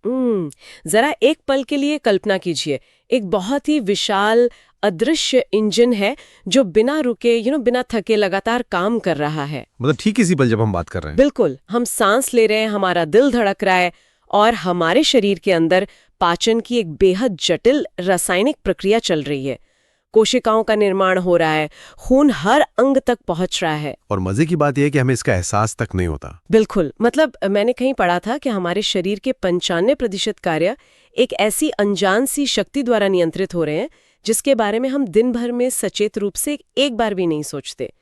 जरा एक पल के लिए कल्पना कीजिए, एक बहुत ही विशाल अदृश्य इंजन है जो बिना रुके बिना थके लगातार काम कर रहा है। मतलब ठीक इसी पल जब हम बात कर रहे हैं। बिल्कुल, हम सांस ले रहे हैं, हमारा दिल धड़क रहा है और हमारे शरीर के अंदर पाचन की एक बेहद जटिल रासायनिक प्रक्रिया चल रही है। कोशिकाओं का निर्माण हो रहा है, खून हर अंग तक पहुंच रहा है। और मजे की बात यह है कि हमें इसका एहसास तक नहीं होता। बिल्कुल, मतलब मैंने कहीं पढ़ा था कि हमारे शरीर के 95% कार्य एक ऐसी अनजान सी शक्ति द्वारा नियंत्रित हो रहे हैं जिसके बारे में हम दिन भर में सचेत रूप से एक बार भी नहीं सोचते।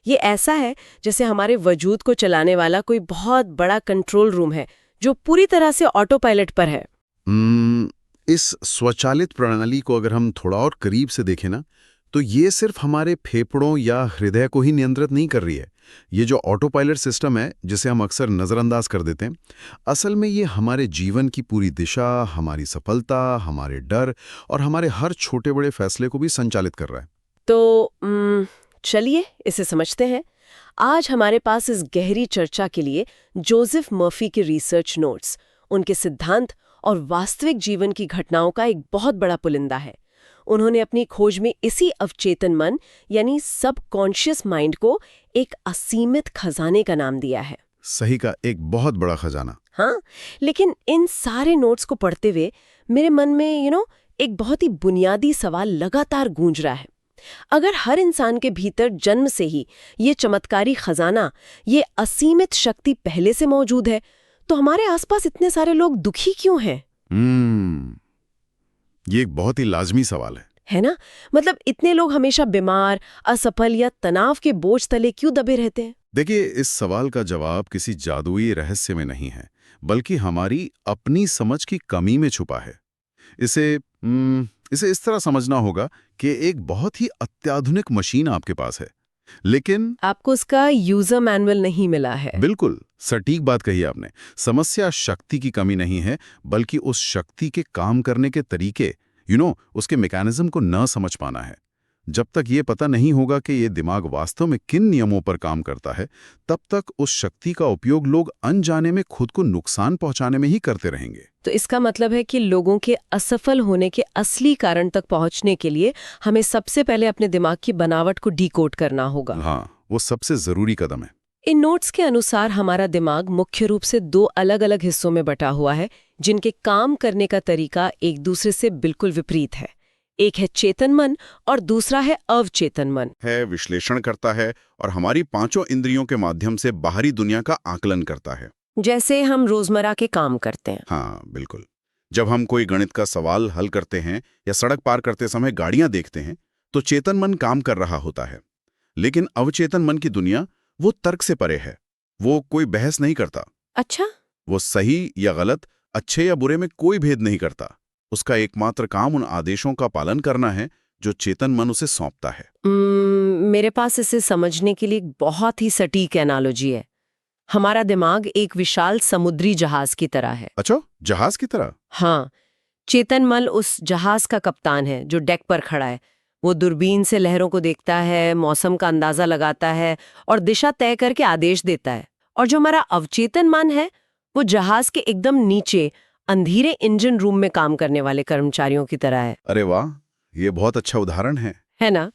ये ऐसा है जैसे हमारे वजूद को चलाने वाला कोई बहुत बड़ा कंट्रोल रूम है जो पूरी तरह से ऑटो पायलट पर है। इस स्वचालित प्रणाली को अगर हम थोड़ा और करीब से देखें ना, तो ये सिर्फ हमारे फेफड़ों या हृदय को ही नियंत्रित नहीं कर रही है। ये जो ऑटो पायलट सिस्टम है जिसे हम अक्सर नज़रअंदाज कर देते हैं, असल में ये हमारे जीवन की पूरी दिशा, हमारी सफलता, हमारे डर और हमारे हर छोटे बड़े फैसले को भी संचालित कर रहा है। तो चलिए इसे समझते हैं। आज हमारे पास इस गहरी चर्चा के लिए जोसेफ मर्फी के रिसर्च नोट्स, उनके सिद्धांत और वास्तविक जीवन की घटनाओं का एक बहुत बड़ा पुलिंदा है। उन्होंने अपनी खोज में इसी अवचेतन मन यानी सबकॉन्शियस माइंड को एक असीमित खजाने का नाम दिया है। सही का, एक बहुत बड़ा खजाना। हाँ, लेकिन इन सारे नोट्स को पढ़ते हुए मेरे मन में एक बहुत ही बुनियादी सवाल लगातार गूंज रहा है। अगर हर इंसान के भीतर जन्म से ही ये चमत्कारी खजाना, ये असीमित शक्ति पहले से मौजूद है, तो हमारे आसपास इतने सारे लोग दुखी क्यों हैं? ये एक बहुत ही लाजमी सवाल है ना? मतलब इतने लोग हमेशा बीमार, असफल या तनाव के बोझ तले क्यों दबे रहते हैं? देखिए, इस सवाल का जवाब किसी जादुई रहस्य में नहीं है, बल्कि हमारी अपनी समझ की कमी में छुपा है। इसे इस तरह समझना होगा कि एक बहुत ही अत्याधुनिक मशीन आपके पास है, लेकिन आपको उसका यूजर मैनुअल नहीं मिला है। बिल्कुल सटीक बात कही आपने। समस्या शक्ति की कमी नहीं है, बल्कि उस शक्ति के काम करने के तरीके, उसके मैकेनिज्म को न समझ पाना है। जब तक ये पता नहीं होगा कि ये दिमाग वास्तव में किन नियमों पर काम करता है, तब तक उस शक्ति का उपयोग लोग अनजाने में खुद को नुकसान पहुंचाने में ही करते रहेंगे। तो इसका मतलब है कि लोगों के असफल होने के असली कारण तक पहुंचने के लिए हमें सबसे पहले अपने दिमाग की बनावट को डिकोड करना होगा। हाँ, वो सबसे जरूरी कदम है। इन नोट्स के अनुसार हमारा दिमाग मुख्य रूप से 2 अलग-अलग हिस्सों में बटा हुआ है, जिनके काम करने का तरीका एक दूसरे से बिल्कुल विपरीत है। एक है चेतन मन और दूसरा है अवचेतन मन। विश्लेषण करता है और हमारी 5 इंद्रियों के माध्यम से बाहरी दुनिया का आकलन करता है, जैसे हम रोजमर्रा के काम करते हैं। हाँ बिल्कुल। जब हम कोई गणित का सवाल हल करते हैं या सड़क पार करते समय गाड़ियां देखते हैं, तो चेतन मन काम कर रहा होता है। लेकिन अवचेतन मन की दुनिया वो तर्क से परे है। वो कोई बहस नहीं करता। अच्छा? वो सही या गलत, अच्छे या बुरे में कोई भेद नहीं करता। उसका एकमात्र काम उन आदेशों का पालन करना है जो चेतन मन उसे सौंपता है। मेरे पास इसे समझने के लिए एक बहुत ही सटीक एनालॉजी है। हमारा दिमाग एक विशाल समुद्री जहाज की तरह है। अच्छा, जहाज की तरह? हाँ, चेतन मन उस जहाज का कप्तान है जो डेक पर खड़ा है। वो दूरबीन से लहरों को देखता है, मौसम का अंदाजा लगाता है और दिशा तय करके आदेश देता है। और जो हमारा अवचेतन मन है, वो जहाज के एकदम नीचे अंधेरे इंजन रूम में काम करने वाले कर्मचारियों की तरह है। अरे वाह, ये बहुत अच्छा उदाहरण है ना?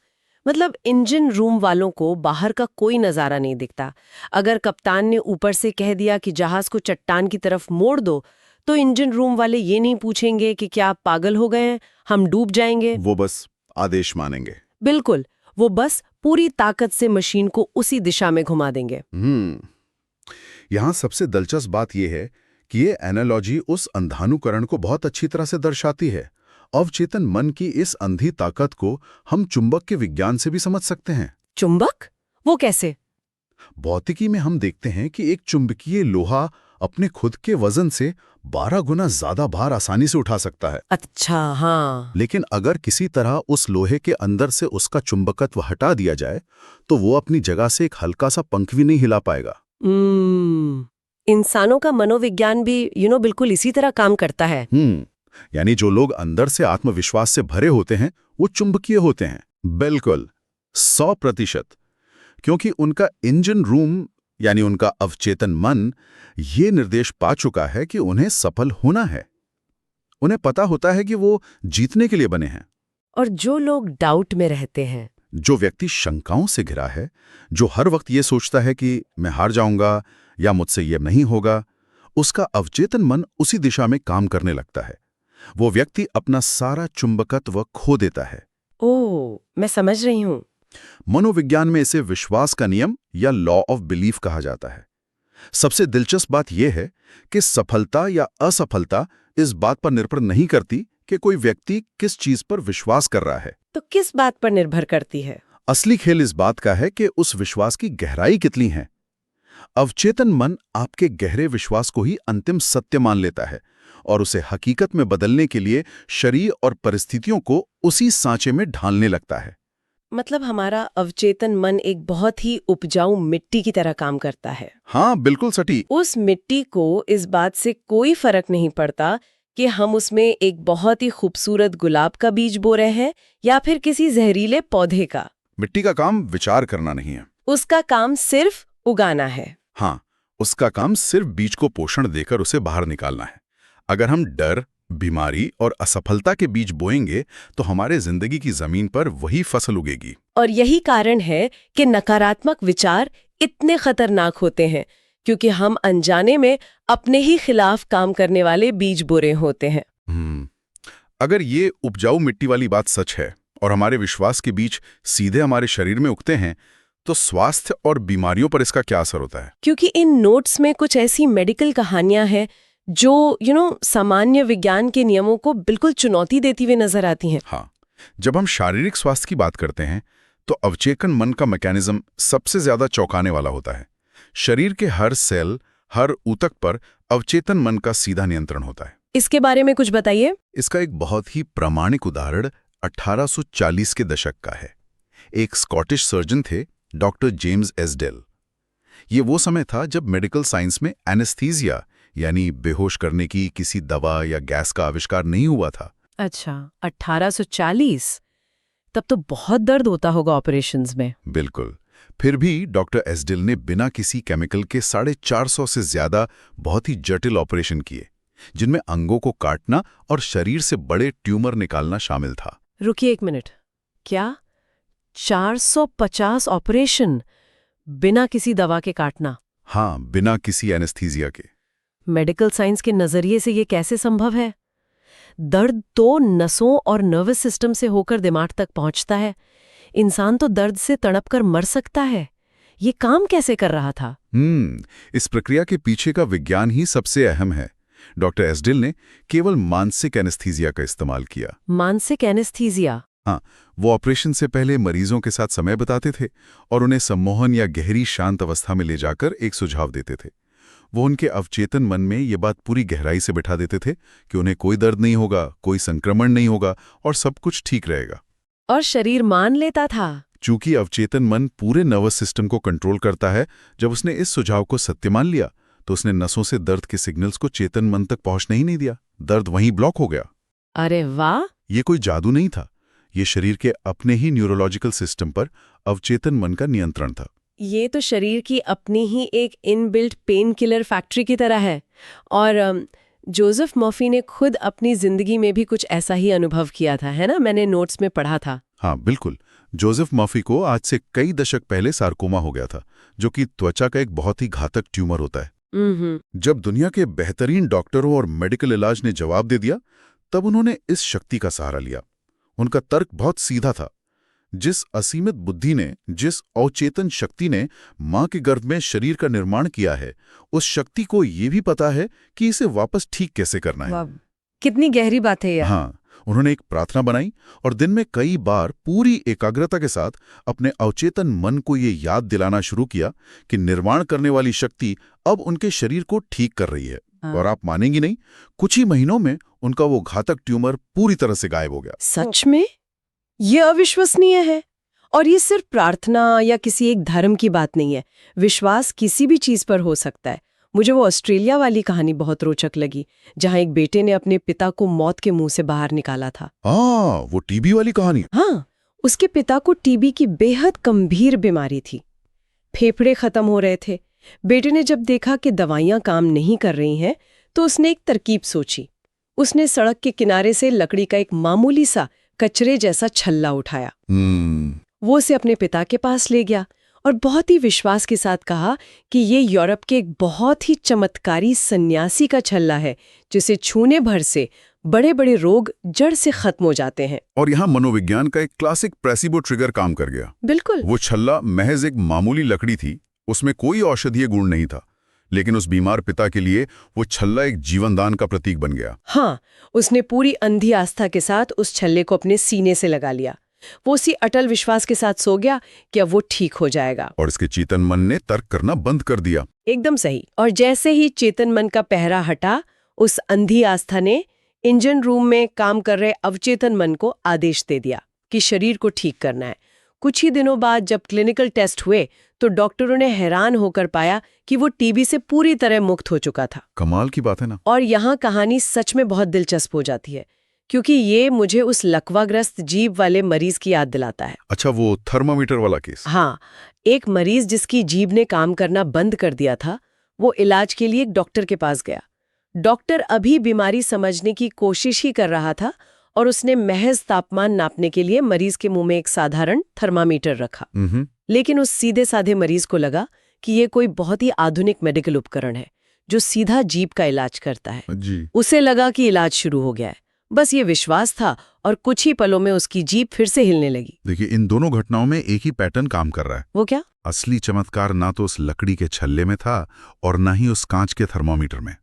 मतलब इंजन रूम वालों को बाहर का कोई नजारा नहीं दिखता। अगर कप्तान ने ऊपर से कह दिया कि जहाज को चट्टान की तरफ मोड़ दो, तो इंजन रूम वाले ये नहीं पूछेंगे कि क्या आप पागल हो गए हैं, हम डूब जाएंगे। वो बस आदेश मानेंगे। बिल्कुल, वो बस पूरी ताकत से मशीन को उसी दिशा में घुमा देंगे। यहाँ सबसे दिलचस्प बात यह है कि ये एनालॉजी उस अंधानुकरण को बहुत अच्छी तरह से दर्शाती है। अवचेतन मन की इस अंधी ताकत को हम चुंबक के विज्ञान से भी समझ सकते हैं। चुंबक? वो कैसे? भौतिकी में हम देखते हैं कि एक चुंबकीय लोहा अपने खुद के वजन से 12 गुना ज्यादा भार आसानी से उठा सकता है। अच्छा, हाँ। लेकिन अगर किसी तरह उस लोहे के अंदर से उसका चुंबकत्व हटा दिया जाए, तो वो अपनी जगह से एक हल्का सा पंख भी नहीं हिला पाएगा। इंसानों का मनोविज्ञान भी बिल्कुल इसी तरह काम करता है। यानी जो लोग अंदर से आत्मविश्वास से भरे होते हैं, वो चुंबकीय होते हैं। बिल्कुल 100%, क्योंकि उनका इंजन रूम यानी उनका अवचेतन मन, ये निर्देश पा चुका है कि उन्हें सफल होना है। उन्हें पता होता है कि वो जीतने के लिए बने हैं। और जो लोग डाउट में रहते हैं, जो व्यक्ति शंकाओं से घिरा है, जो हर वक्त ये सोचता है कि मैं हार जाऊंगा या मुझसे ये नहीं होगा, उसका अवचेतन मन उसी दिशा में काम करने लगता है। वो व्यक्ति अपना सारा चुंबकत्व खो देता है। ओह, मैं समझ रही हूँ। मनोविज्ञान में इसे विश्वास का नियम या लॉ ऑफ बिलीफ कहा जाता है। सबसे दिलचस्प बात यह है कि सफलता या असफलता इस बात पर निर्भर नहीं करती कि कोई व्यक्ति किस चीज पर विश्वास कर रहा है। तो किस बात पर निर्भर करती है? असली खेल इस बात का है कि उस विश्वास की गहराई कितनी है। अवचेतन मन आपके गहरे विश्वास को ही अंतिम सत्य मान लेता है और उसे हकीकत में बदलने के लिए शरीर और परिस्थितियों को उसी सांचे में ढालने लगता है। मतलब हमारा अवचेतन मन एक बहुत ही उपजाऊ मिट्टी की तरह काम करता है। हाँ, बिल्कुल सटीक। उस मिट्टी को इस बात से कोई फर्क नहीं पड़ता कि हम उसमें एक बहुत ही खूबसूरत गुलाब का बीज बो रहे हैं या फिर किसी जहरीले पौधे का। मिट्टी का काम विचार करना नहीं है, उसका काम सिर्फ उगाना है। हाँ, उसका काम सिर्फ बीज को पोषण देकर उसे बाहर निकालना है। अगर हम डर, बीमारी और असफलता के बीज बोएंगे तो हमारे जिंदगी की जमीन पर वही फसल उगेगी। और यही कारण है कि नकारात्मक विचार इतने खतरनाक होते हैं, क्योंकि हम अनजाने में अपने ही खिलाफ काम करने वाले बीज बो रहे होते हैं। अगर ये उपजाऊ मिट्टी वाली बात सच है और हमारे विश्वास के बीज सीधे हमारे शरीर में उगते हैं, तो स्वास्थ्य और बीमारियों पर इसका क्या असर होता है? क्योंकि इन नोट्स में कुछ ऐसी मेडिकल कहानियां हैं जो सामान्य विज्ञान के नियमों को बिल्कुल चुनौती देती हुई नजर आती हैं। हाँ, जब हम शारीरिक स्वास्थ्य की बात करते हैं तो अवचेतन मन का मैकेनिज्म सबसे ज्यादा चौंकाने वाला होता है। शरीर के हर सेल, हर ऊतक पर अवचेतन मन का सीधा नियंत्रण होता है। इसके बारे में कुछ बताइए। इसका एक बहुत ही प्रामाणिक उदाहरण 1840 के दशक का है। एक स्कॉटिश सर्जन थे, डॉक्टर जेम्स एसडेल। ये वो समय था जब मेडिकल साइंस में एनेस्थीसिया यानी बेहोश करने की किसी दवा या गैस का आविष्कार नहीं हुआ था। अच्छा, 1840। तब तो बहुत दर्द होता होगा ऑपरेशंस में। बिल्कुल। फिर भी डॉक्टर एसडेल ने बिना किसी केमिकल के 450 से ज्यादा बहुत ही जटिल ऑपरेशन किए, जिनमें अंगों को काटना और शरीर से बड़े ट्यूमर निकालना शामिल था। रुकिए एक मिनट, क्या 450 ऑपरेशन बिना किसी दवा के काटना? हाँ, बिना किसी एनेस्थीसिया के। मेडिकल साइंस के नजरिए से ये कैसे संभव है? दर्द तो नसों और नर्वस सिस्टम से होकर दिमाग तक पहुंचता है। इंसान तो दर्द से तड़पकर मर सकता है। ये काम कैसे कर रहा था? इस प्रक्रिया के पीछे का विज्ञान ही सबसे अहम है। डॉक्टर एसडेल ने केवल मानसिक एनेस्थीसिया का इस्तेमाल किया। मानसिक एनेस्थीसिया? हाँ, वो ऑपरेशन से पहले मरीजों के साथ समय बिताते थे और उन्हें सम्मोहन या गहरी शांत अवस्था में ले जाकर एक सुझाव देते थे। वो उनके अवचेतन मन में ये बात पूरी गहराई से बिठा देते थे कि उन्हें कोई दर्द नहीं होगा, कोई संक्रमण नहीं होगा और सब कुछ ठीक रहेगा। और शरीर मान लेता था। चूंकि अवचेतन मन पूरे नर्वस सिस्टम को कंट्रोल करता है, जब उसने इस सुझाव को सत्य मान लिया तो उसने नसों से दर्द के सिग्नल्स को चेतन मन तक पहुंचने ही नहीं दिया। दर्द वहीं ब्लॉक हो गया। अरे वाह! ये कोई जादू नहीं था, ये शरीर के अपने ही न्यूरोलॉजिकल सिस्टम पर अवचेतन मन का नियंत्रण था। ये तो शरीर की अपनी ही एक इनबिल्ट पेन किलर फैक्ट्री की तरह है। और जोसेफ मर्फी ने खुद अपनी जिंदगी में भी कुछ ऐसा ही अनुभव किया था, है ना? मैंने नोट्स में पढ़ा था। हाँ, बिल्कुल। जोसेफ मर्फी को आज से कई दशक पहले सार्कोमा हो गया था, जो कि त्वचा का एक बहुत ही घातक ट्यूमर होता है। जब दुनिया के बेहतरीन डॉक्टरों और मेडिकल इलाज ने जवाब दे दिया, तब उन्होंने इस शक्ति का सहारा लिया। उनका तर्क बहुत सीधा था। जिस असीमित बुद्धि ने, जिस अवचेतन शक्ति ने मां के गर्भ में शरीर का निर्माण किया है, उस शक्ति को ये भी पता है कि इसे वापस ठीक कैसे करना है। कितनी गहरी बात है यह। हाँ, उन्होंने एक प्रार्थना बनाई और दिन में कई बार पूरी एकाग्रता के साथ अपने अवचेतन मन को ये याद दिलाना शुरू किया कि निर्माण करने वाली शक्ति अब उनके शरीर को ठीक कर रही है। और आप मानेंगी नहीं, कुछ ही महीनों में उनका वो घातक ट्यूमर पूरी तरह से गायब हो गया। सच में? ये अविश्वसनीय है। और ये सिर्फ प्रार्थना या किसी एक धर्म की बात नहीं है। विश्वास किसी भी चीज पर हो सकता है। मुझे वो ऑस्ट्रेलिया वाली कहानी बहुत रोचक लगी, जहां एक बेटे ने अपने पिता को मौत के मुंह से बाहर निकाला था। वो टीबी वाली कहानी। हाँ, उसके पिता को टीबी की बेहद गंभीर बीमारी थी। फेफड़े खत्म हो रहे थे, बेटे ने जब देखा कि दवाइयां काम नहीं कर रही हैं, तो उसने एक तरकीब सोची। उसने सड़क के किनारे से लकड़ी का एक मामूली सा कचरे जैसा छल्ला उठाया। वो उसे अपने पिता के पास ले गया और बहुत ही विश्वास के साथ कहा कि ये यूरोप के एक बहुत ही चमत्कारी सन्यासी का छल्ला है, जिसे छूने भर से बड़े बड़े रोग जड़ से खत्म हो जाते हैं। और यहाँ मनोविज्ञान का एक क्लासिक प्लेसिबो ट्रिगर काम कर गया। बिल्कुल। वो छल्ला महज एक मामूली लकड़ी थी, उसमें कोई औषधीय गुण नहीं था, लेकिन उस बीमार पिता के लिए वो छल्ला एक जीवनदान का प्रतीक बन गया। हाँ, उसने पूरी अंधी आस्था के साथ उस छल्ले को अपने सीने से लगा लिया। वो उसी अटल विश्वास के साथ सो गया कि अब वो ठीक हो जाएगा। और इसके चेतन मन ने तर्क करना बंद कर दिया। एकदम सही। और जैसे ही चेतन मन का पहरा हटा, उस अंधी आस्था ने इंजन रूम में काम कर रहे अवचेतन मन को आदेश दे दिया कि शरीर को ठीक करना है। कुछ ही दिनों बाद जब क्लिनिकल टेस्ट हुए तो डॉक्टरों ने हैरान होकर पाया कि वो टीबी से पूरी तरह मुक्त हो चुका था। कमाल की बात है ना। और यहाँ कहानी सच में बहुत दिलचस्प हो जाती है, क्योंकि ये मुझे उस लकवाग्रस्त जीभ वाले मरीज की याद दिलाता है। अच्छा, वो थर्मामीटर वाला केस। हाँ, एक मरीज जिसकी जीभ ने काम करना बंद कर दिया था, वो इलाज के लिए एक डॉक्टर के पास गया। डॉक्टर अभी बीमारी समझने की कोशिश ही कर रहा था और उसने महज तापमान नापने के लिए मरीज के मुंह में एक साधारण थर्मामीटर रखा। लेकिन उस सीधे साधे मरीज को लगा कि ये कोई बहुत ही आधुनिक मेडिकल उपकरण है जो सीधा जीभ का इलाज करता है। जी। उसे लगा कि इलाज शुरू हो गया है। बस ये विश्वास था और कुछ ही पलों में उसकी जीभ फिर से हिलने लगी। देखिए, इन दोनों घटनाओं में एक ही पैटर्न काम कर रहा है। वो क्या? असली चमत्कार ना तो उस लकड़ी के छल्ले में था और ना ही उस कांच के थर्मामीटर में।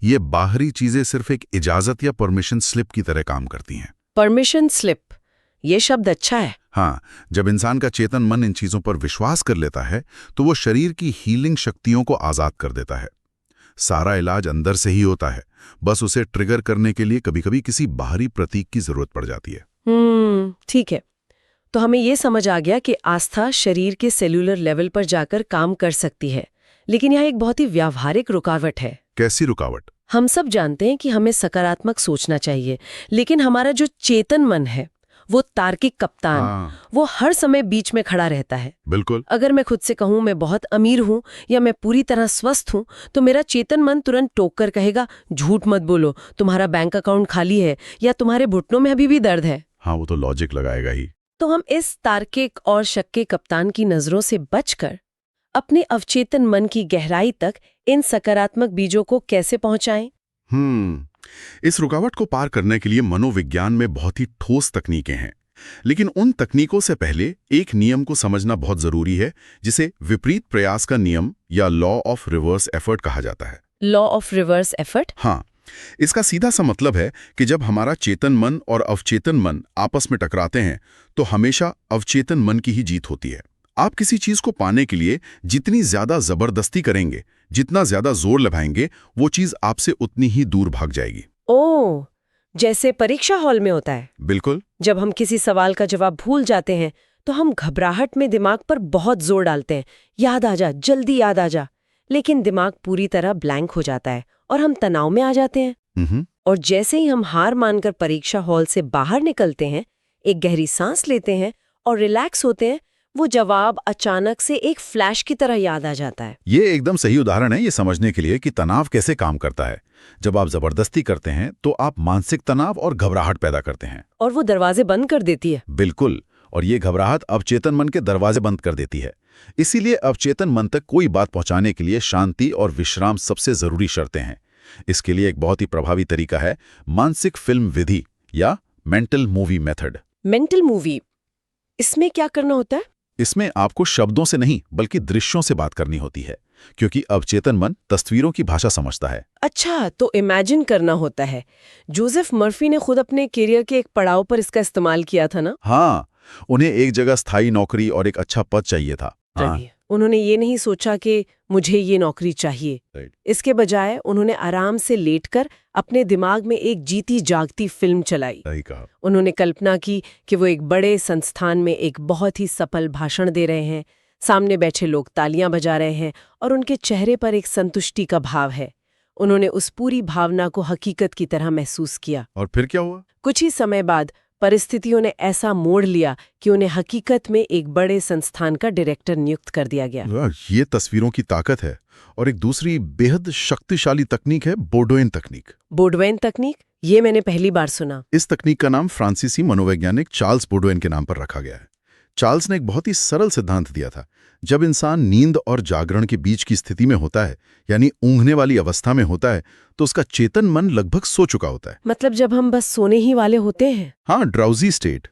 ये बाहरी चीजें सिर्फ एक इजाजत या परमिशन स्लिप की तरह काम करती हैं। परमिशन स्लिप, ये शब्द अच्छा है। हाँ, जब इंसान का चेतन मन इन चीजों पर विश्वास कर लेता है तो वो शरीर की हीलिंग शक्तियों को आजाद कर देता है। सारा इलाज अंदर से ही होता है, बस उसे ट्रिगर करने के लिए कभी-कभी किसी बाहरी प्रतीक की जरूरत पड़ जाती है। ठीक है। तो हमें ये समझ आ गया कि आस्था शरीर के सेल्यूलर लेवल पर जाकर काम कर सकती है, लेकिन यहाँ एक बहुत ही व्यावहारिक रुकावट है। कैसी रुकावट? हम सब जानते हैं कि हमें सकारात्मक सोचना चाहिए, लेकिन हमारा जो चेतन मन है, वो तार्किक कप्तान, वो हर समय बीच में खड़ा रहता है। बिल्कुल। अगर मैं खुद से कहूं मैं बहुत अमीर हूं या मैं पूरी तरह स्वस्थ हूं, तो मेरा चेतन मन तुरंत टोक कर कहेगा, झूठ मत बोलो, तुम्हारा बैंक अकाउंट खाली है या तुम्हारे घुटनों में अभी भी दर्द है। हाँ, वो तो लॉजिक लगाएगा ही। तो हम इस तार्किक और शक के कप्तान की नजरों से बचकर अपने अवचेतन मन की गहराई तक इन सकारात्मक बीजों को कैसे पहुंचाएं? इस रुकावट को पार करने के लिए मनोविज्ञान में बहुत ही ठोस तकनीकें हैं, लेकिन उन तकनीकों से पहले एक नियम को समझना बहुत जरूरी है, जिसे विपरीत प्रयास का नियम या लॉ ऑफ रिवर्स एफर्ट कहा जाता है। Law of reverse effort? हाँ, इसका सीधा सा मतलब है कि जब हमारा चेतन मन और अवचेतन मन आपस में टकराते हैं तो हमेशा अवचेतन मन की ही जीत होती है। आप किसी चीज को पाने के लिए जितनी ज्यादा जबरदस्ती करेंगे, जितना ज्यादा जोर लगाएंगे, वो चीज आपसे उतनी ही दूर भाग जाएगी। ओह, जैसे परीक्षा हॉल में होता है। बिल्कुल। जब हम किसी सवाल का जवाब भूल जाते हैं तो हम घबराहट में दिमाग पर बहुत जोर डालते हैं, याद आ जा, जल्दी याद आ जा। लेकिन दिमाग पूरी तरह ब्लैंक हो जाता है और हम तनाव में आ जाते हैं। और जैसे ही हम हार मानकर परीक्षा हॉल से बाहर निकलते हैं, एक गहरी सांस लेते हैं और रिलैक्स होते हैं, वो जवाब अचानक से एक फ्लैश की तरह याद आ जाता है। ये एकदम सही उदाहरण है ये समझने के लिए कि तनाव कैसे काम करता है। जब आप जबरदस्ती करते हैं तो आप मानसिक तनाव और घबराहट पैदा करते हैं, और वो दरवाजे बंद कर देती है। बिल्कुल। और ये घबराहट अवचेतन मन के दरवाजे बंद कर देती है। इसीलिए अवचेतन मन तक कोई बात पहुंचाने के लिए शांति और विश्राम सबसे जरूरी शर्तें हैं। इसके लिए एक बहुत ही प्रभावी तरीका है मानसिक फिल्म विधि या mental movie method. Mental movie, इसमें क्या करना होता है? इसमें आपको शब्दों से नहीं बल्कि दृश्यों से बात करनी होती है, क्योंकि अवचेतन मन तस्वीरों की भाषा समझता है। अच्छा, तो इमेजिन करना होता है। जोसेफ मर्फी ने खुद अपने करियर के एक पड़ाव पर इसका इस्तेमाल किया था ना? हाँ, उन्हें एक जगह स्थायी नौकरी और एक अच्छा पद चाहिए था। हाँ। उन्होंने ये नहीं सोचा कि मुझे ये नौकरी चाहिए। इसके बजाय उन्होंने आराम से लेटकर अपने दिमाग में एक जीती जागती फिल्म चलाई। सही कहा। उन्होंने कल्पना की कि वो एक बड़े संस्थान में एक बहुत ही सफल भाषण दे रहे हैं, सामने बैठे लोग तालियां बजा रहे हैं और उनके चेहरे पर एक संतुष्टि का भाव है। उन्होंने उस पूरी भावना को हकीकत की तरह महसूस किया। और फिर क्या हुआ? कुछ ही समय बाद परिस्थितियों ने ऐसा मोड़ लिया कि उन्हें हकीकत में एक बड़े संस्थान का डायरेक्टर नियुक्त कर दिया गया। ये तस्वीरों की ताकत है। और एक दूसरी बेहद शक्तिशाली तकनीक है बोडोइन तकनीक। बोडवेन तकनीक, ये मैंने पहली बार सुना। इस तकनीक का नाम फ्रांसीसी मनोवैज्ञानिक चार्ल्स बोडोइन के नाम पर रखा गया है। चार्ल्स ने एक बहुत ही सरल सिद्धांत दिया था। जब इंसान नींद और जागरण के बीच की स्थिति में होता है, यानी ऊँघने वाली अवस्था में होता है, तो उसका चेतन मन लगभग सो चुका होता है। मतलब जब हम बस सोने ही वाले होते हैं। हाँ, ड्राउजी स्टेट।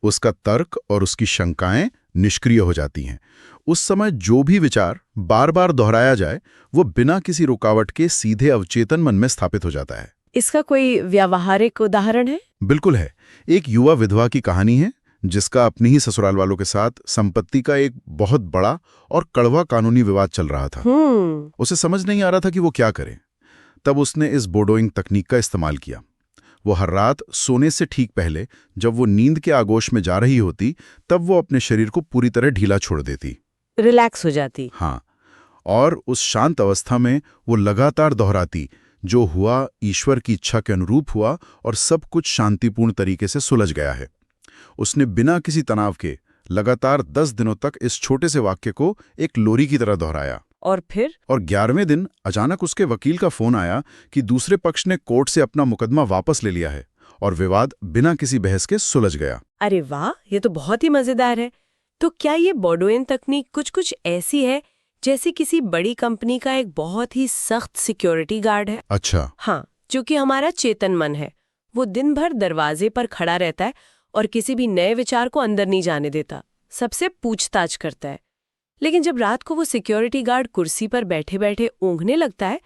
उसका तर्क और उसकी शंकाएं निष्क्रिय हो जाती हैं। उस समय जो भी विचार बार बार दोहराया जाए, वो बिना किसी रुकावट के सीधे अवचेतन मन में स्थापित हो जाता है। इसका कोई व्यावहारिक उदाहरण है? बिल्कुल है। एक युवा विधवा की कहानी है जिसका अपनी ही ससुराल वालों के साथ संपत्ति का एक बहुत बड़ा और कड़वा कानूनी विवाद चल रहा था। उसे समझ नहीं आ रहा था कि वो क्या करे। तब उसने इस बोडोइंग तकनीक का इस्तेमाल किया। वो हर रात सोने से ठीक पहले, जब वो नींद के आगोश में जा रही होती, तब वो अपने शरीर को पूरी तरह ढीला छोड़ देती, रिलैक्स हो जाती। हाँ, और उस शांत अवस्था में वो लगातार दोहराती, जो हुआ ईश्वर की इच्छा के अनुरूप हुआ और सब कुछ शांतिपूर्ण तरीके से सुलझ गया है। उसने बिना किसी तनाव के लगातार 10 दिनों तक इस छोटे से वाक्य को एक लोरी की तरह दोहराया। और फिर? और 11वें दिन अचानक उसके वकील का फोन आया कि दूसरे पक्ष ने कोर्ट से अपना मुकदमा वापस ले लिया है और विवाद बिना किसी बहस के सुलझ गया। अरे वाह, ये तो बहुत ही मजेदार है। तो क्या ये बोडोइन तकनीक कुछ ऐसी है जैसे किसी बड़ी कंपनी का एक बहुत ही सख्त सिक्योरिटी गार्ड है? अच्छा। हाँ, जो कि हमारा चेतन मन है। वो दिन भर दरवाजे पर खड़ा रहता है और किसी भी नए विचार को अंदर नहीं जाने देता, सबसे पूछताछ करता है। लेकिन जब रात को वो सिक्योरिटी गार्ड कुर्सी पर बैठे बैठे ऊँघने लगता है,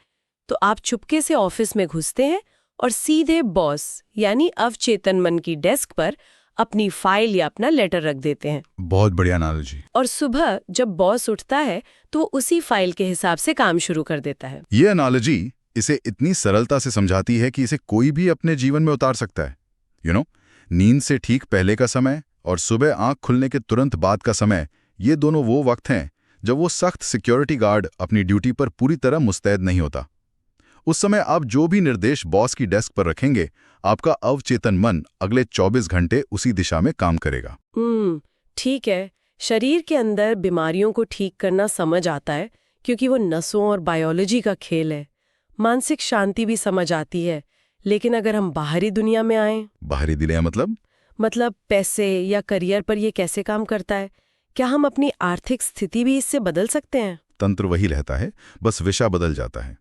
तो आप चुपके से ऑफिस में घुसते हैं और सीधे बॉस यानी अवचेतन मन की डेस्क पर अपनी फाइल या अपना लेटर रख देते हैं। बहुत बढ़िया एनालॉजी। और सुबह जब बॉस उठता है तो वो उसी फाइल के हिसाब से काम शुरू कर देता है। ये एनालॉजी इसे इतनी सरलता से समझाती है कि इसे कोई भी अपने जीवन में उतार सकता है। नींद से ठीक पहले का समय और सुबह आंख खुलने के तुरंत बाद का समय, ये दोनों वो वक्त हैं जब वो सख्त सिक्योरिटी गार्ड अपनी ड्यूटी पर पूरी तरह मुस्तैद नहीं होता। उस समय आप जो भी निर्देश बॉस की डेस्क पर रखेंगे, आपका अवचेतन मन अगले 24 घंटे उसी दिशा में काम करेगा। ठीक है। शरीर के अंदर बीमारियों को ठीक करना समझ आता है, क्योंकि वो नसों और बायोलॉजी का खेल है। मानसिक शांति भी समझ आती है। लेकिन अगर हम बाहरी दुनिया में आएं, बाहरी दुनिया मतलब पैसे या करियर पर ये कैसे काम करता है? क्या हम अपनी आर्थिक स्थिति भी इससे बदल सकते हैं? तंत्र वही रहता है, बस विषय बदल जाता है।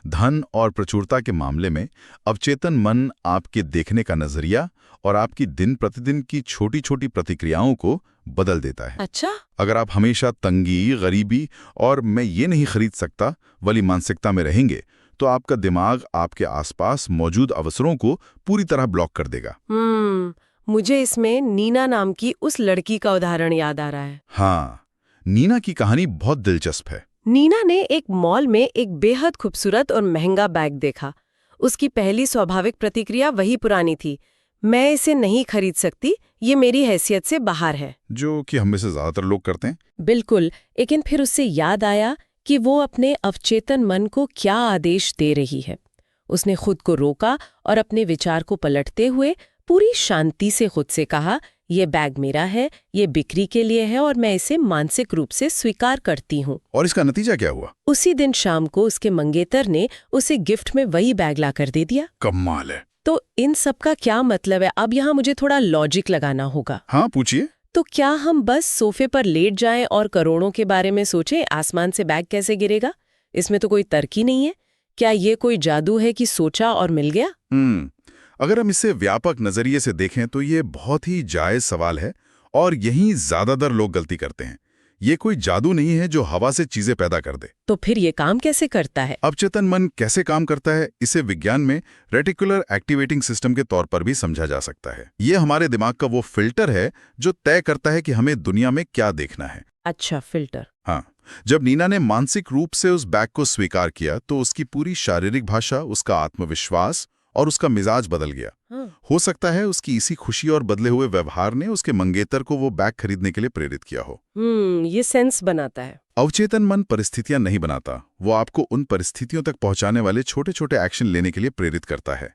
धन और प्रचुरता के मामले में अवचेतन मन आपके देखने का नजरिया और आपकी दिन प्रतिदिन की छोटी छोटी प्रतिक्रियाओं को बदल देता है। अच्छा। अगर आप हमेशा तंगी, गरीबी और मैं ये नहीं खरीद सकता वाली मानसिकता में रहेंगे, तो आपका दिमाग आपके आसपास मौजूद अवसरों को पूरी तरह ब्लॉक कर देगा। मुझे इसमें नीना नाम की उस लड़की का उदाहरण याद आ रहा है। हाँ, नीना की कहानी बहुत दिलचस्प है। नीना ने एक मॉल में एक बेहद खूबसूरत और महंगा बैग देखा। उसकी पहली स्वाभाविक प्रतिक्रिया वही पुरानी थी, मैं इसे नहीं खरीद सकती, ये मेरी हैसियत से बाहर है। जो कि हम में से ज्यादातर लोग करते हैं। बिल्कुल। लेकिन फिर उससे याद आया कि वो अपने अवचेतन मन को क्या आदेश दे रही है। उसने खुद को रोका और अपने विचार को पलटते हुए पूरी शांति से खुद से कहा, ये बैग मेरा है, ये बिक्री के लिए है और मैं इसे मानसिक रूप से स्वीकार करती हूँ। और इसका नतीजा क्या हुआ? उसी दिन शाम को उसके मंगेतर ने उसे गिफ्ट में वही बैग लाकर दे दिया। कमाल है। तो इन सब का क्या मतलब है? अब यहाँ मुझे थोड़ा लॉजिक लगाना होगा। हाँ, पूछिए। तो क्या हम बस सोफे पर लेट जाएं और करोड़ों के बारे में सोचें, आसमान से बैग कैसे गिरेगा? इसमें तो कोई तर्क ही नहीं है। क्या ये कोई जादू है कि सोचा और मिल गया? अगर हम इसे व्यापक नजरिए से देखें तो ये बहुत ही जायज सवाल है और यही ज्यादातर लोग गलती करते हैं। ये कोई जादू नहीं है जो हवा से चीजें पैदा कर दे। तो फिर ये काम कैसे करता है? अवचेतन मन कैसे काम करता है, इसे विज्ञान में रेटिकुलर एक्टिवेटिंग सिस्टम के तौर पर भी समझा जा सकता है। ये हमारे दिमाग का वो फिल्टर है जो तय करता है कि हमें दुनिया में क्या देखना है। अच्छा, फिल्टर। हाँ, जब नीना ने मानसिक रूप से उस बैग को स्वीकार किया तो उसकी पूरी शारीरिक भाषा, उसका आत्मविश्वास और उसका मिजाज बदल गया। हो सकता है उसकी इसी खुशी और बदले हुए व्यवहार ने उसके मंगेतर को वो बैग खरीदने के लिए प्रेरित किया हो। ये सेंस बनाता है। अवचेतन मन परिस्थितियां नहीं बनाता, वो आपको उन परिस्थितियों तक पहुंचाने वाले छोटे छोटे एक्शन लेने के लिए प्रेरित करता है।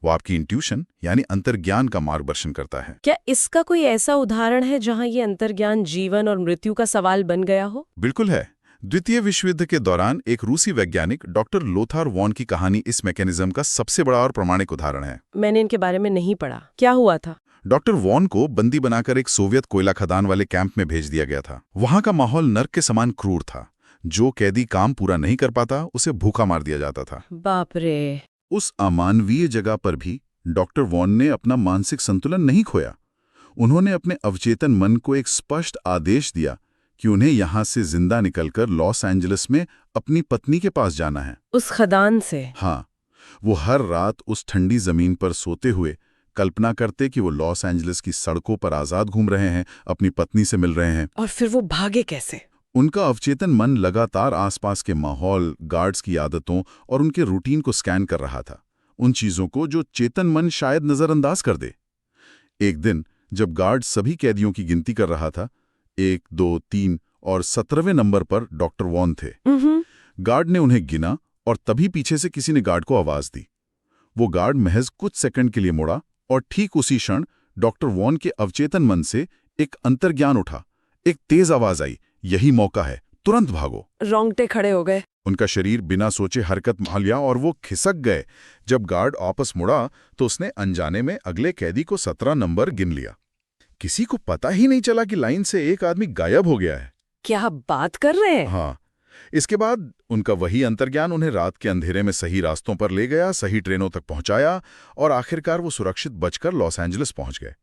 वो आपकी इंट्यूशन यानी अंतर्ज्ञान का मार्गदर्शन करता है। क्या इसका कोई ऐसा उदाहरण है जहां ये अंतर्ज्ञान जीवन और मृत्यु का सवाल बन गया हो? बिल्कुल है। द्वितीय विश्व युद्ध के दौरान एक रूसी वैज्ञानिक डॉक्टर लोथार वॉन की कहानी इस मैकेनिज्म का सबसे बड़ा और प्रामाणिक उदाहरण है। मैंने इनके बारे में नहीं पढ़ा, क्या हुआ था? डॉक्टर वॉन को बंदी बनाकर एक सोवियत कोयला खदान वाले कैंप में भेज दिया गया था। वहां का माहौल नर्क के समान क्रूर था। जो कैदी काम पूरा नहीं कर पाता उसे भूखा मार दिया जाता था। बाप रे। उस अमानवीय जगह पर भी डॉक्टर वॉन ने अपना मानसिक संतुलन नहीं खोया। उन्होंने अपने अवचेतन मन को एक स्पष्ट आदेश दिया कि उन्हें यहां से जिंदा निकलकर लॉस एंजलिस में अपनी पत्नी के पास जाना है। उस खदान से? हाँ, वो हर रात उस ठंडी जमीन पर सोते हुए कल्पना करते कि वो लॉस एंजलिस की सड़कों पर आजाद घूम रहे हैं, अपनी पत्नी से मिल रहे हैं। और फिर वो भागे कैसे? उनका अवचेतन मन लगातार आसपास के माहौल, गार्ड्स की आदतों और उनके रूटीन को स्कैन कर रहा था, उन चीजों को जो चेतन मन शायद नजरअंदाज कर दे। एक दिन जब गार्ड सभी कैदियों की गिनती कर रहा था, 1, 2, 3 और 17वें नंबर पर डॉक्टर वॉन थे। गार्ड ने उन्हें गिना और तभी पीछे से किसी ने गार्ड को आवाज दी। वो गार्ड महज कुछ सेकंड के लिए मुड़ा और ठीक उसी क्षण डॉक्टर वॉन के अवचेतन मन से एक अंतर्ज्ञान उठा। एक तेज आवाज आई, यही मौका है, तुरंत भागो। रोंगटे खड़े हो गए। उनका शरीर बिना सोचे हरकत मान लिया और वो खिसक गए। जब गार्ड वापस मुड़ा तो उसने अनजाने में अगले कैदी को 17 नंबर गिन लिया। किसी को पता ही नहीं चला कि लाइन से एक आदमी गायब हो गया है। क्या बात कर रहे हैं? हाँ। इसके बाद उनका वही अंतर्ज्ञान उन्हें रात के अंधेरे में सही रास्तों पर ले गया, सही ट्रेनों तक पहुंचाया और आखिरकार वो सुरक्षित बचकर लॉस एंजलिस पहुंच गए।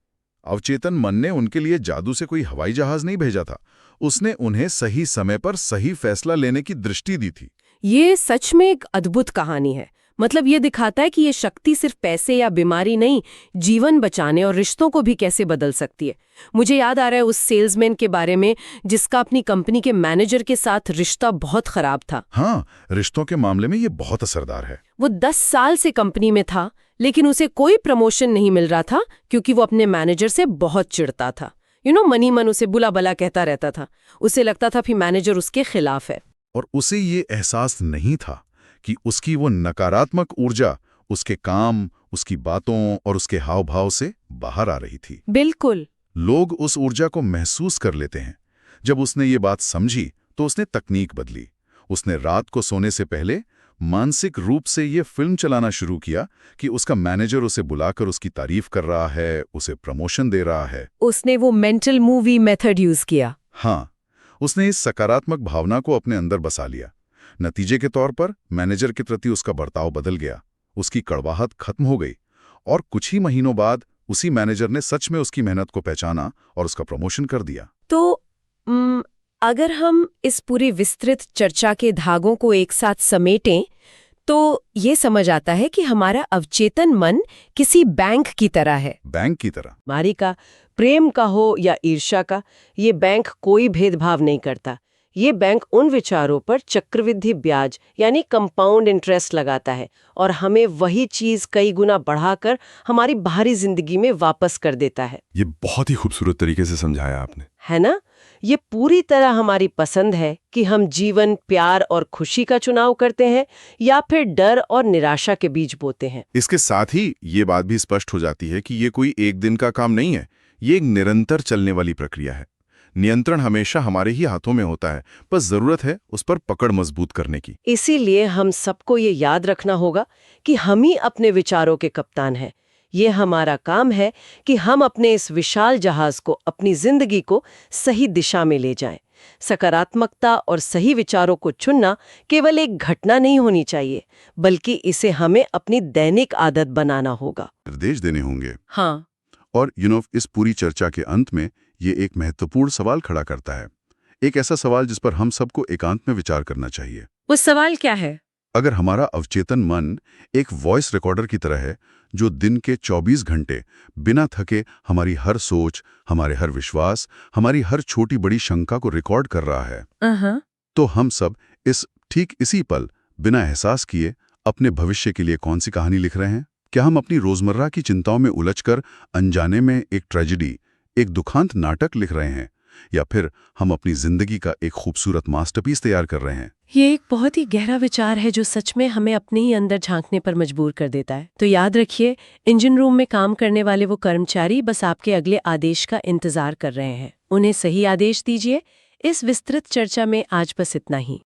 अवचेतन मन ने उनके लिए जादू से कोई हवाई जहाज नहीं भेजा था, उसने उन्हें सही समय पर सही फैसला लेने की दृष्टि दी थी। ये सच में एक अद्भुत कहानी है। मतलब ये दिखाता है कि ये शक्ति सिर्फ पैसे या बीमारी नहीं, जीवन बचाने और रिश्तों को भी कैसे बदल सकती है। मुझे याद आ रहा है उस सेल्समैन के बारे में जिसका अपनी कंपनी के मैनेजर के साथ रिश्ता बहुत खराब था। हाँ, रिश्तों के मामले में ये बहुत असरदार है। वो 10 साल से कंपनी में था, लेकिन उसे कोई प्रमोशन नहीं मिल रहा था क्योंकि वो अपने मैनेजर से बहुत चिढ़ता था। मनी मन उसे बुला भला कहता रहता था। उसे लगता था कि मैनेजर उसके खिलाफ है। और उसे ये एहसास नहीं था कि उसकी वो नकारात्मक ऊर्जा उसके काम, उसकी बातों और उसके हाव भाव से बाहर आ रही थी। बिल्कुल। लोग उस ऊर्जा को महसूस कर लेते हैं। जब उसने ये बात समझी तो उसने तकनीक बदली। उसने रात को सोने से पहले मानसिक रूप से ये फिल्म चलाना शुरू किया कि उसका मैनेजर उसे बुलाकर उसकी तारीफ कर रहा है, उसे प्रमोशन दे रहा है। उसने वो मेंटल मूवी मेथड यूज किया। हाँ, उसने इस सकारात्मक भावना को अपने अंदर बसा लिया। नतीजे के तौर पर मैनेजर के प्रति उसका बर्ताव बदल गया, उसकी कड़वाहट खत्म हो गई और कुछ ही महीनों बाद उसी मैनेजर ने सच में उसकी मेहनत को पहचाना और उसका प्रमोशन कर दिया। तो अगर हम इस पूरी विस्तृत चर्चा के धागों को एक साथ समेटें तो ये समझ आता है कि हमारा अवचेतन मन किसी बैंक की तरह है। बैंक की तरह? हमारी का प्रेम का हो या ईर्ष्या का, ये बैंक कोई भेदभाव नहीं करता। ये बैंक उन विचारों पर चक्रवृद्धि ब्याज यानी कंपाउंड इंटरेस्ट लगाता है और हमें वही चीज कई गुना बढ़ाकर हमारी बाहरी जिंदगी में वापस कर देता है। ये बहुत ही खूबसूरत तरीके से समझाया आपने, है ना? ये पूरी तरह हमारी पसंद है कि हम जीवन, प्यार और खुशी का चुनाव करते हैं या फिर डर और निराशा के बीज बोते हैं। इसके साथ ही ये बात भी स्पष्ट हो जाती है कि ये कोई एक दिन का काम नहीं है, ये एक निरंतर चलने वाली प्रक्रिया है। नियंत्रण हमेशा हमारे ही हाथों में होता है, बस जरूरत है उस पर पकड़ मजबूत करने की। इसीलिए हम सबको ये याद रखना होगा कि हम ही अपने विचारों के कप्तान हैं। ये हमारा काम है कि हम अपने इस विशाल जहाज को, अपनी जिंदगी को सही दिशा में ले जाएं। सकारात्मकता और सही विचारों को चुनना केवल एक घटना नहीं होनी चाहिए, बल्कि इसे हमें अपनी दैनिक आदत बनाना होगा। निर्देश देने होंगे। हाँ। और इस पूरी चर्चा के अंत में ये एक महत्वपूर्ण सवाल खड़ा करता है, एक ऐसा सवाल जिस पर हम सबको एकांत में विचार करना चाहिए। वो सवाल क्या है? अगर हमारा अवचेतन मन एक वॉइस रिकॉर्डर की तरह है जो दिन के 24 घंटे बिना थके हमारी हर सोच, हमारे हर विश्वास, हमारी हर छोटी बड़ी शंका को रिकॉर्ड कर रहा है, तो हम सब ठीक इसी पल बिना एहसास किए अपने भविष्य के लिए कौन सी कहानी लिख रहे हैं? क्या हम अपनी रोजमर्रा की चिंताओं में उलझकर अनजाने में एक ट्रेजेडी, एक दुखांत नाटक लिख रहे हैं, या फिर हम अपनी जिंदगी का एक खूबसूरत मास्टरपीस तैयार कर रहे हैं? ये एक बहुत ही गहरा विचार है जो सच में हमें अपने ही अंदर झांकने पर मजबूर कर देता है। तो याद रखिए, इंजन रूम में काम करने वाले वो कर्मचारी बस आपके अगले आदेश का इंतजार कर रहे हैं। उन्हें सही आदेश दीजिए। इस विस्तृत चर्चा में आज बस इतना ही।